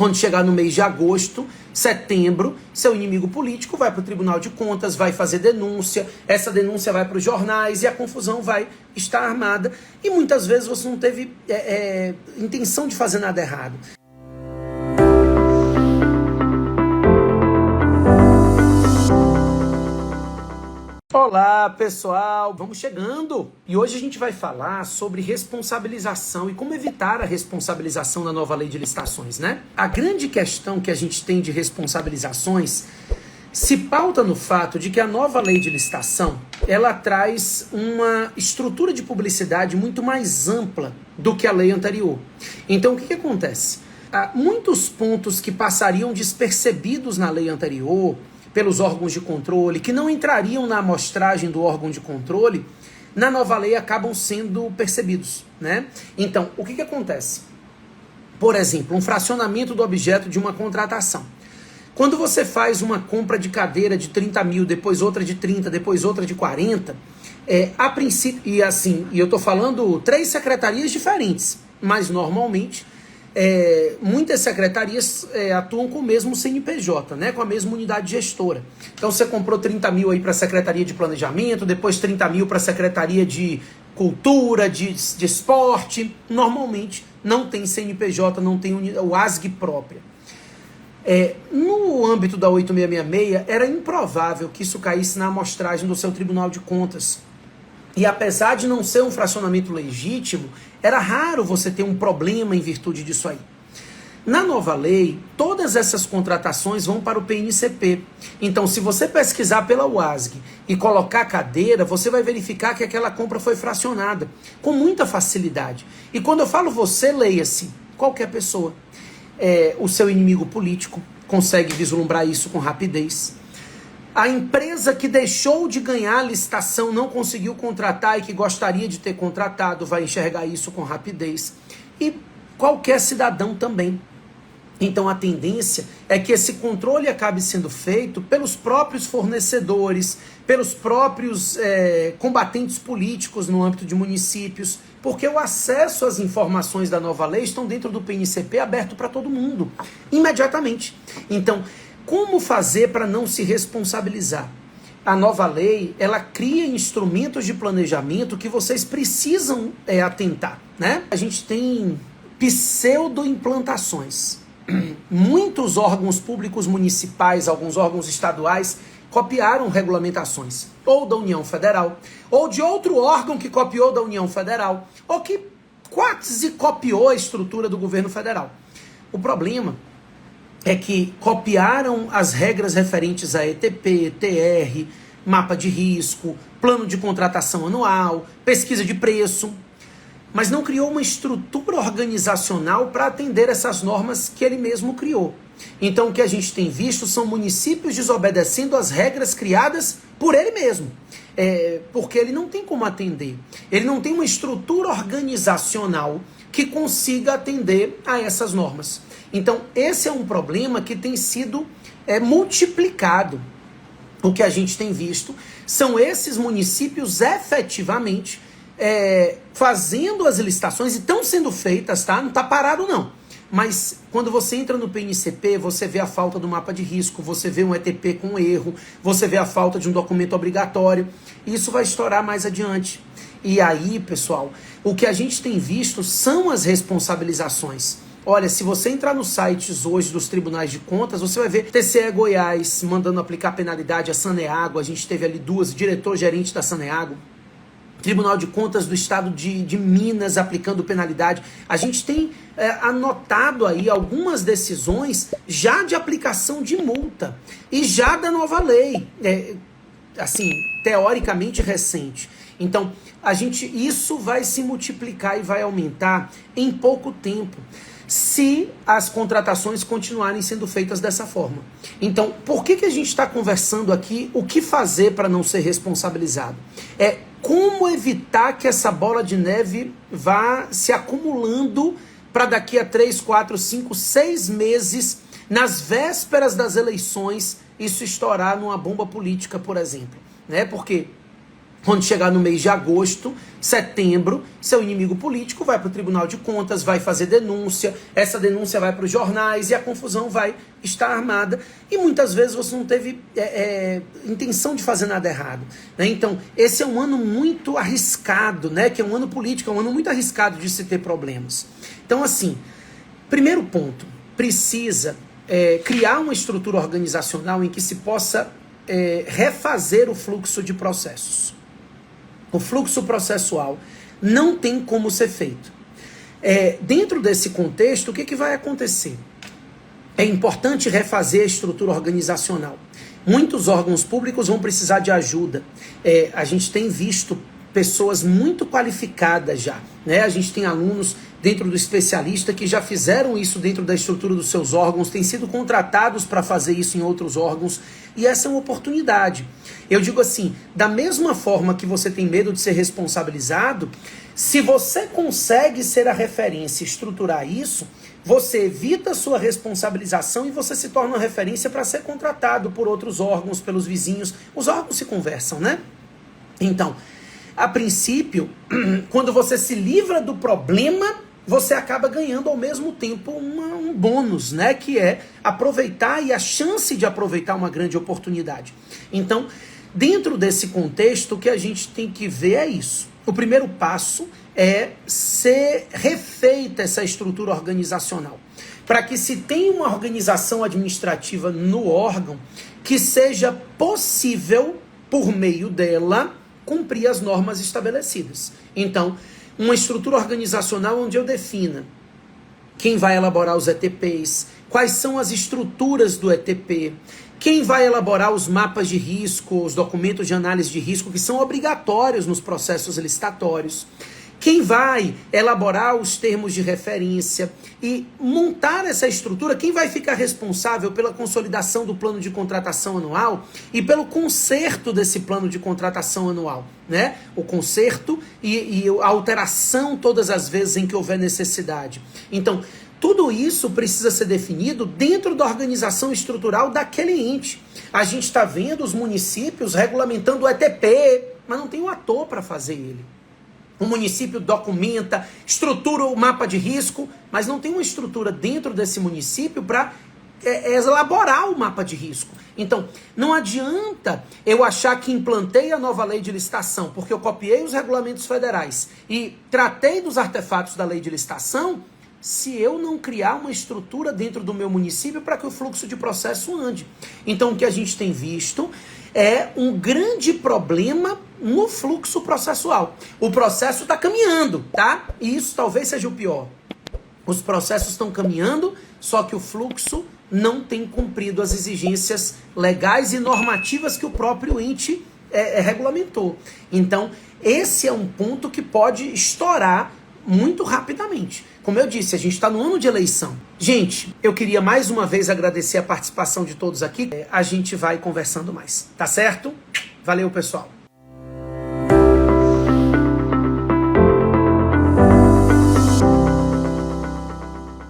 Quando chegar no mês de agosto, setembro, seu inimigo político vai para o Tribunal de Contas, vai fazer denúncia, essa denúncia vai para os jornais e a confusão vai estar armada. E muitas vezes você não teve intenção de fazer nada errado. Olá pessoal, vamos chegando! E hoje a gente vai falar sobre responsabilização e como evitar a responsabilização na nova lei de licitações, né? A grande questão que a gente tem de responsabilizações se pauta no fato de que a nova lei de licitação, ela traz uma estrutura de publicidade muito mais ampla do que a lei anterior. Então o que acontece? Há muitos pontos que passariam despercebidos na lei anterior, pelos órgãos de controle, que não entrariam na amostragem do órgão de controle, na nova lei acabam sendo percebidos, né? Então, o que acontece? Por exemplo, um fracionamento do objeto de uma contratação. Quando você faz uma compra de cadeira de 30 mil, depois outra de 30, depois outra de 40, a princípio, e eu estou falando 3 secretarias diferentes, mas normalmente muitas secretarias atuam com o mesmo CNPJ, né, com a mesma unidade gestora. Então você comprou 30 mil aí para a Secretaria de Planejamento, depois 30 mil para a Secretaria de Cultura, de Esporte. Normalmente não tem CNPJ, não tem o ASG própria. No âmbito da 8666, era improvável que isso caísse na amostragem do seu Tribunal de Contas. E apesar de não ser um fracionamento legítimo, era raro você ter um problema em virtude disso aí. Na nova lei, todas essas contratações vão para o PNCP. Então, se você pesquisar pela UASG e colocar cadeira, você vai verificar que aquela compra foi fracionada, com muita facilidade. E quando eu falo você, leia-se, qualquer pessoa. O seu inimigo político consegue vislumbrar isso com rapidez. A empresa que deixou de ganhar a licitação, não conseguiu contratar e que gostaria de ter contratado, vai enxergar isso com rapidez. E qualquer cidadão também. Então a tendência é que esse controle acabe sendo feito pelos próprios fornecedores, pelos próprios combatentes políticos no âmbito de municípios, porque o acesso às informações da nova lei estão dentro do PNCP aberto para todo mundo, imediatamente. Então, como fazer para não se responsabilizar? A nova lei, ela cria instrumentos de planejamento que vocês precisam atentar, né? A gente tem pseudo-implantações. Muitos órgãos públicos municipais, alguns órgãos estaduais, copiaram regulamentações, ou da União Federal, ou de outro órgão que copiou da União Federal, ou que quase copiou a estrutura do governo federal. O problema é que copiaram as regras referentes a ETP, ETR, mapa de risco, plano de contratação anual, pesquisa de preço, mas não criou uma estrutura organizacional para atender essas normas que ele mesmo criou. Então o que a gente tem visto são municípios desobedecendo as regras criadas por ele mesmo, porque ele não tem como atender. Ele não tem uma estrutura organizacional que consiga atender a essas normas. Então, esse é um problema que tem sido multiplicado. O que a gente tem visto são esses municípios efetivamente fazendo as licitações, e estão sendo feitas, tá? Não está parado não. Mas quando você entra no PNCP, você vê a falta do mapa de risco, você vê um ETP com erro, você vê a falta de um documento obrigatório. E isso vai estourar mais adiante. E aí, pessoal, o que a gente tem visto são as responsabilizações. Olha, se você entrar nos sites hoje dos tribunais de contas, você vai ver TCE Goiás mandando aplicar penalidade a Saneago. A gente teve ali 2, diretor-gerente da Saneago. Tribunal de Contas do Estado de Minas aplicando penalidade. A gente tem anotado aí algumas decisões já de aplicação de multa e já da nova lei, teoricamente recente. Então, isso vai se multiplicar e vai aumentar em pouco tempo, se as contratações continuarem sendo feitas dessa forma. Então, por que a gente está conversando aqui o que fazer para não ser responsabilizado? Como evitar que essa bola de neve vá se acumulando para daqui a 3, 4, 5, 6 meses, nas vésperas das eleições, isso estourar numa bomba política, por exemplo. Né? Porque Quando chegar no mês de agosto, setembro, seu inimigo político vai para o Tribunal de Contas, vai fazer denúncia, essa denúncia vai para os jornais e a confusão vai estar armada. E muitas vezes você não teve intenção de fazer nada errado, né? Então, esse é um ano muito arriscado, né? Que é um ano político, é um ano muito arriscado de se ter problemas. Então, assim, primeiro ponto, precisa criar uma estrutura organizacional em que se possa refazer o fluxo de processos. O fluxo processual não tem como ser feito. Dentro desse contexto, o que vai acontecer? É importante refazer a estrutura organizacional. Muitos órgãos públicos vão precisar de ajuda. A gente tem visto pessoas muito qualificadas já, né? A gente tem alunos dentro do especialista que já fizeram isso dentro da estrutura dos seus órgãos, têm sido contratados para fazer isso em outros órgãos, e essa é uma oportunidade. Eu digo assim, da mesma forma que você tem medo de ser responsabilizado, se você consegue ser a referência e estruturar isso, você evita a sua responsabilização e você se torna uma referência para ser contratado por outros órgãos, pelos vizinhos. Os órgãos se conversam, né? Então, a princípio, quando você se livra do problema, você acaba ganhando ao mesmo tempo um bônus, né? Que é aproveitar e a chance de aproveitar uma grande oportunidade. Então, dentro desse contexto, o que a gente tem que ver é isso. O primeiro passo é ser refeita essa estrutura organizacional, para que se tenha uma organização administrativa no órgão que seja possível, por meio dela, cumprir as normas estabelecidas. Então, uma estrutura organizacional onde eu defina quem vai elaborar os ETPs, quais são as estruturas do ETP, quem vai elaborar os mapas de risco, os documentos de análise de risco que são obrigatórios nos processos licitatórios, quem vai elaborar os termos de referência e montar essa estrutura, quem vai ficar responsável pela consolidação do plano de contratação anual e pelo conserto desse plano de contratação anual, né? O conserto e a alteração todas as vezes em que houver necessidade. Então, tudo isso precisa ser definido dentro da organização estrutural daquele ente. A gente está vendo os municípios regulamentando o ETP, mas não tem um ator para fazer ele. O município documenta, estrutura o mapa de risco, mas não tem uma estrutura dentro desse município para elaborar o mapa de risco. Então, não adianta eu achar que implantei a nova lei de licitação, porque eu copiei os regulamentos federais e tratei dos artefatos da lei de licitação, se eu não criar uma estrutura dentro do meu município para que o fluxo de processo ande. Então, o que a gente tem visto é um grande problema no fluxo processual. O processo está caminhando, tá? E isso talvez seja o pior. Os processos estão caminhando, só que o fluxo não tem cumprido as exigências legais e normativas que o próprio ente regulamentou. Então, esse é um ponto que pode estourar muito rapidamente. Como eu disse, a gente está no ano de eleição. Gente, eu queria mais uma vez agradecer a participação de todos aqui. A gente vai conversando mais, tá certo? Valeu, pessoal.